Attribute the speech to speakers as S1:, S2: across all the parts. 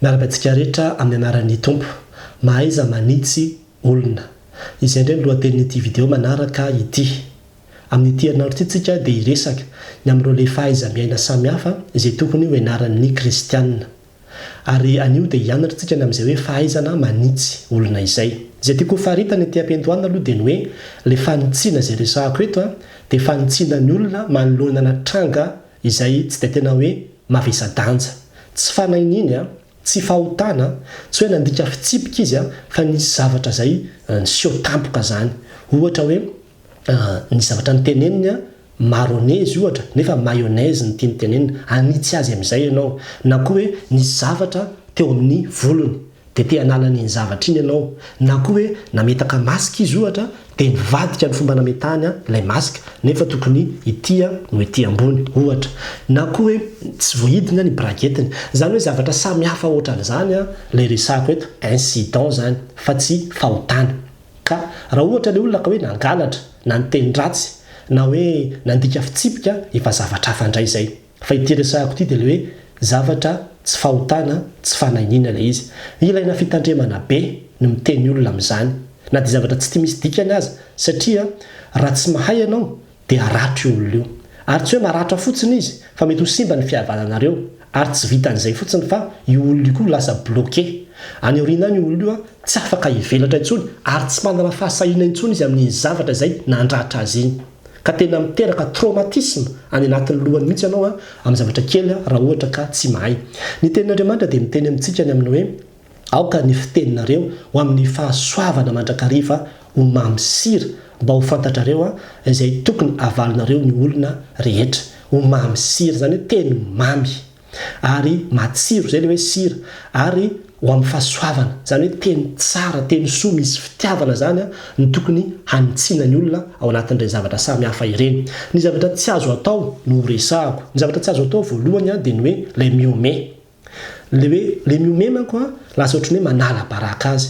S1: Miarabantsika rehetra amin'ny anaran'ny tompo mahaiza manitsy olona izay indray lohatenin'ity video manaraka ity. Amin'ity herinandro ity tsika dia iresaka ny amin'ireo le fahaiza miaina samihafa izay tokony ho ianaran'ny kristianina. Ary anio dia hianatra tsika ny amin'izay hoe fahaizana manitsy olona izay. Izay tiako faritana ety am-piandohana aloha dia ny hoe le fanitsiana izay resahako eto dia fanitsiana ny olona manoloana tranga izay tsy dia tena hoe mavesa-danja. Tsy fanaininy tsy fahotana, tsy hoe nandika fitsipika izy fa nisy zavatra izay niseho tampoka zany. Ohatra hoe ny zavatra niteneniny maronaizy ohatra nefa mayonnaise ny tiany tenenina, anitsy azy amin'izay ianao. Na koa hoe nisy zavatra teo amin'ny volony dia te hanala n'iny zavatra iny ianao. Na koa hoe nametaka masika izy ohatra dia nivadika ny fomba nametahany ilay masika nefa tokony itya no ety ambony ohatra. Na koa hoe tsy vohidina ny braketiny. Zany hoe zavatra samihafa ohatran'izany ilay resahako eto incident zany fa tsy fahotana. Ka raha ohatra ilay olona ka hoe nangalatra na niteny ratsy na hoe nandika fitsipika efa zavatra hafa indray izay. Fa ity resahako ity dia ilay hoe zavatra tsy fahotana, tsy fanainina ilay izy. Ilaina fitandremana be no miteny olona amin'izany. Na dia zavatra tsy tia misy dikany aza satria raha tsy mahay ianao dia haratra io olona io. Ary tsy hoe maratra fotsiny izy fa mety ho simba ny fihavananareo. Ary tsy vitan'izay fotsiny fa io olona io koa lasa bloqué. Any aoriana io olona io tsy afaka hivelatra intsony ary tsy manana fahasahiana intsony izy amin'ny zavatra izay nandratra azy iny. Ka tena miteraka traumatisme any anatin'ny lohany mihitsy ianao amin'ny zavatra kely raha ohatra ka tsy mahay. Ny tenin'Andriamanitra dia miteny amintsika ny amin'ny hoe aoka ny fiteninareo ho amin'ny fahasoavana mandrakariva ho mamy sira mba ho fantatrareo izay tokony avalinareo ny olona rehetra. Ho mamy sira zany hoe teny mamy ary matsiro zay le hoe sira ary ho amin'ny fahasoavana zany hoe teny tsara, teny soa misy fitiavana zany ny tokony hanitsiana ny olona ao anatin'ireny zavatra samihafa ireny. Ny zavatra tsy azo atao no resahako. Ny zavatra tsy azo atao voalohany dia ny hoe le miome. Le miome manko lasa ohatran'ny hoe manala baraka azy.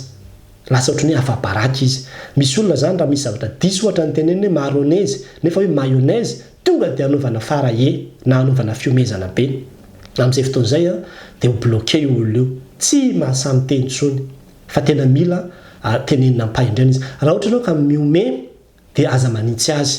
S1: Lasa ohatran'ny hoe afa-baraka izy. Misy olona zany raha misy zavatra diso ohatra ny teneniny hoe maronaizy nefa hoe mayonnaise tonga dia hanaovana farahe na hanaovana fiomezana be. Amin'izay fotoan'izay dia ho bloqué io olona io. Tsy mahasamy teny intsony fa tena mila tenenina ampaindrena izy. Raha ohatra ianao ka miome dia aza manitsy azy.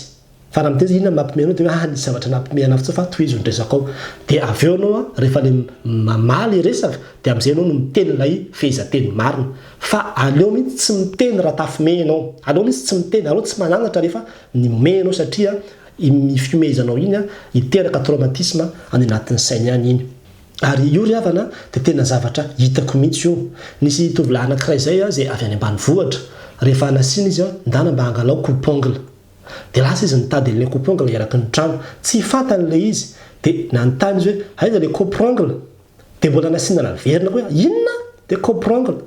S1: Fa raha miteny inona mampime dia hoe nisy zavatra nampimehana fotsiny fa toy izy ny resaka ao. Dia avy eo ianao rehefa le mamaly resaka dia amin'izay ianao no miteny ilay fehezanteny marina. Fa aleo mihitsy tsy miteny raha tafime ianao. Aleo mihitsy tsy miteny, aleo tsy mananatra rehefa nime ianao satria mifiomezanao iny hiteraka traumatisme any anatin'ny sainy any iny. Ary io ry havana dia tena zavatra hitako mihitsy io. Nisy tovolahy anankiray izay avy any ambanivohitra. Rehefa anasiana izy ndana mba hangalao coupe-ongle. Dia lasa izy nitady ilay coupe-ongle eraky ny trano. Tsy fantan'ilay izy dia nanontany izy hoe aiza ilay coupe-ongle? Dia mbola nasiana laverina koa inona? Dia coupe-ongle.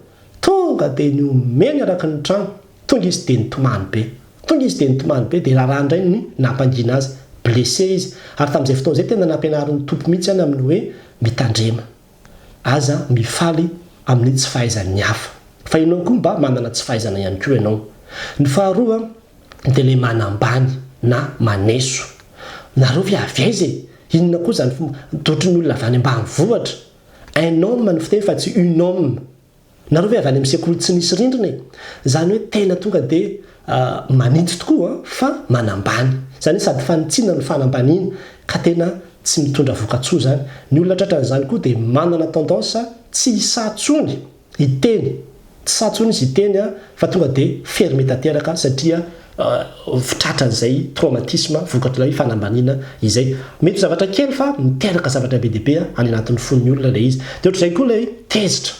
S1: Tonga dia niomeny eraky ny trano. Tonga izy dia nitomany be. Dia raha indray ny nampangina azy. Blessé izy. Ary tamin'izay fotoan'izay tena nampianarin'ny tompo mihitsy amin'ny hoe mitandrema. Aza mifaly amin'ny tsy fahaizan'ny hafa. Fa ianao koa mba manana tsy fahaizana ihany koa ianao. Ny faharoa dia le manambany na maneso. Nareo ve avy aiza? Inona koa zany ohatran'ny olona avy any ambanivohitra. Un homme no fiteny fa tsy une homme. Nareo ve avy any amin'ny sekoly tsy nisy rindrina? Zany hoe tena tonga dia manitsy tokoa fa manambany. Zany hoe sady fanitsiana no fanambaniana ka tena tsy mitondra voka-tsoa zany. Ny olona tratran'izany koa dia manana tendance tsy hisatsony hiteny. Tsy satsony izy hiteny fa tonga dia fermé tanteraka satria fitratran'izay traumatisme vokatr'ilay fanambaniana izay. Mety zavatra kely fa miteraka zavatra be dia be any anatin'ny fon'ny olona ilay izy. Dia ohatr'izay koa ilay tezitra.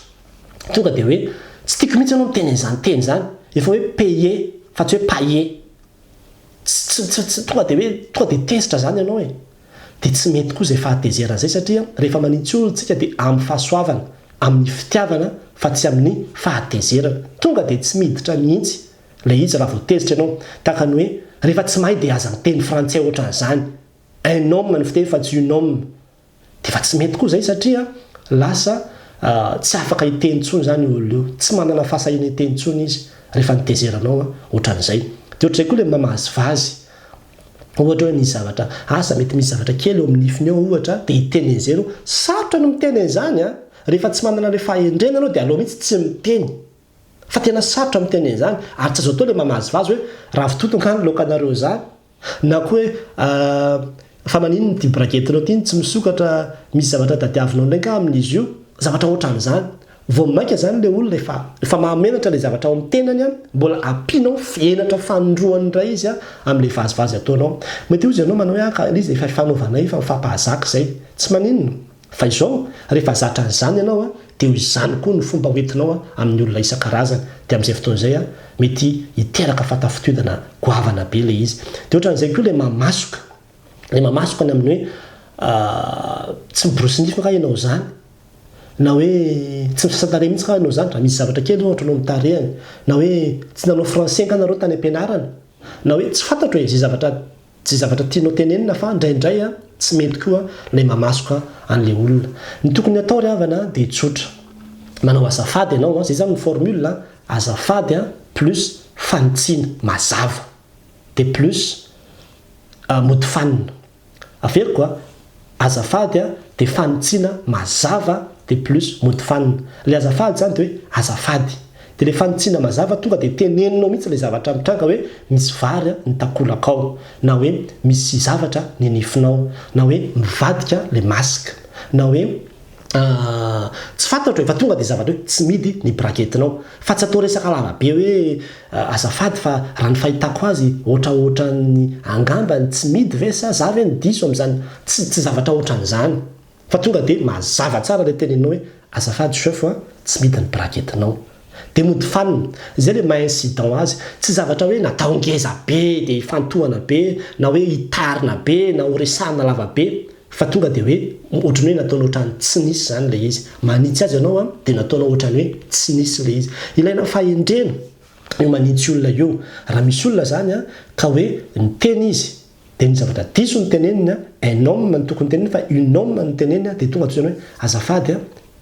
S1: Tonga dia hoe tsy tiako mihitsy ianao miteny izany teny zany. Efa hoe payer fa tsy hoe pailler. Tonga dia tezitra zany ianao e. Dia tsy mety koa izay fahatezerana izay satria rehefa manitsy olona tsika dia amin'ny fahasoavana, amin'ny fitiavana fa tsy amin'ny fahatezerana. Tonga dia tsy miditra mihitsy ilay izy raha vao tezitra ianao. Tahaka ny hoe rehefa tsy mahay dia aza miteny frantsay ohatran'izany. Un homme no fiteny fa tsy une homme. Dia fa tsy mety koa izay satria lasa tsy afaka hiteny intsony zany olona io. Tsy manana fahasahiana hiteny intsony izy rehefa nitezeranao ohatran'izay. Dia ohatr'izay koa ilay mamazivazy. Ohatra hoe nisy zavatra mety misy zavatra kely eo amin'ny nifiny eo ohatra dia hiteny an'izay sarotra no miteny an'izany rehefa tsy manana le fahendrena anao dia aloha mihitsy tsy miteny fa tena sarotra miteny zany ary tsy azo atao le mamazivazy hoe raha vitotonkany lokanareo zany na koa hoe fa maninony ty braketinao ty tsy misokatra misy zavatra tadiavinao ndraika amin'izy io zavatra ohatran'izany vao maika zany le olona efa mahamenatra le zavatra ao amin'ny tenany a mbola ampinao fienatra fanondroany ray izy a amin'le vazivazy ataonao mety ozy ianao manao hoe izy efa fanaovanay fa mifampahazaka zay tsy maninona fa izao rehefa zatra an'izany ianao a dia ho izany koa ny fomba hoentinao a amin'ny olona isan-karazany dia amin'izay fotoan'izay a mety hiteraka fatafitodana goavana be le izy dia ohatran'izay koa le mamasoka ny amin'ny hoe tsy miborosy nify ka ianao zany na hoe tsy misasatare mihitsy ka ianao zany raha misy zavatra kely ohatra anao mitarehany na hoe tsy nanao français ka nareo tany am-pianarana na hoe tsy fantatra hoe zay zavatra tianao tenenina fa indraindray a tsy mety koa le mamasoka an'le olona ny tokony atao ry havana dia tsotra manao azafady ianao zay zany ny formule azafady plus fanitsiana mazava dia plus mody fanina averiko azafady dia fanitsiana mazava dia plus mody fanina le azafady zany dia hoe azafady dia le fanitsiana mazava tonga dia teneninao mihitsy le zavatra mitranga hoe misy vary ny takolakao na hoe misy zavatra ny nifinao na hoe mivadika le masika na hoe tsy fantatra hoe fa tonga dia zavatra hoe tsy midy ny braketinao fa tsy atao resaka lavabe hoe azafady fa raha ny fahitako azy ohatraohatran'ny angambany tsy midy ve sa za ve ny diso amin'izany tsy zavatra ohatran'izany fa tonga dia mazava tsara le teneninao hoe azafady chef tsy midy ny braketinao dia mody fanina zay le ma-incident azy tsy zavatra hoe natao ngeza be dia fantohana be na hoe hitarina be na horesahana lavabe fa tonga dia hoe ohatrany hoe nataonao ohatrany tsy nisy zany le izy manitsy azy ianao dia nataonao ohatrany hoe tsy nisy le izy ilaina fahendrena io manitsy olona io raha misy olona zany ka hoe niteny izy dia ny zavatra diso ny tenenina un homme ny tokony tenenina fa une homme ny tenenina dia tonga toizany hoe azafady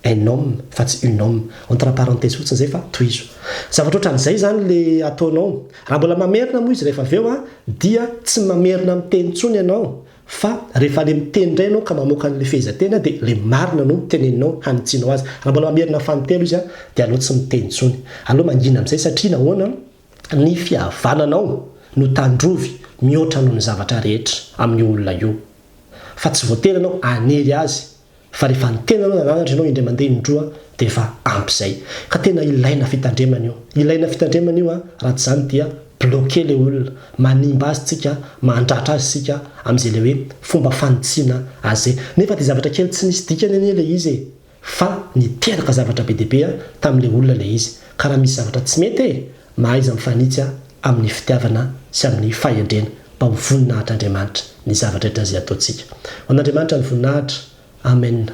S1: un homme fa tsy une homme entre parenthèse fotsiny zay fa toizo zavatra ohatran'izay zany le ataonao raha mbola mamerina moa izy rehefa aveo dia tsy mamerina miteny tsony ianao fa rehefa le miteny indray ianao ka mamoaka an'le fehezantena dia le marina no teneninao hanitsianao azy raha mbola mamerina fanotelo izy dia aloha tsy miteny tsony aloha mangina amin'izay satria nahoana ny fihavananao no tandrovy mihoatra noho ny zavatra rehetra amin'ny olona io fa tsy voatery ianao anery azy fa rehefa nitena anao nananatra ianao indray mandeha indroa dia efa ampy izay ka tena ilaina fitandremana io raha tsy izany dia bloquer le olona manimba azy tsika mandratra azy sika amin'izay le hoe fomba fanitsiana azy zay nefa dia zavatra kely tsy nisy dikany anie le izy fa niteraka zavatra be deabe tamin'le olona le izy ka raha misy zavatra tsy mety mahaiza mifanitsy amin'ny fitiavana sy amin'ny fahendrena mba ho voninahitra Andriamanitra ny zavatra rehetra izay ataontsika ho an'Andriamanitra ny voninahitra amen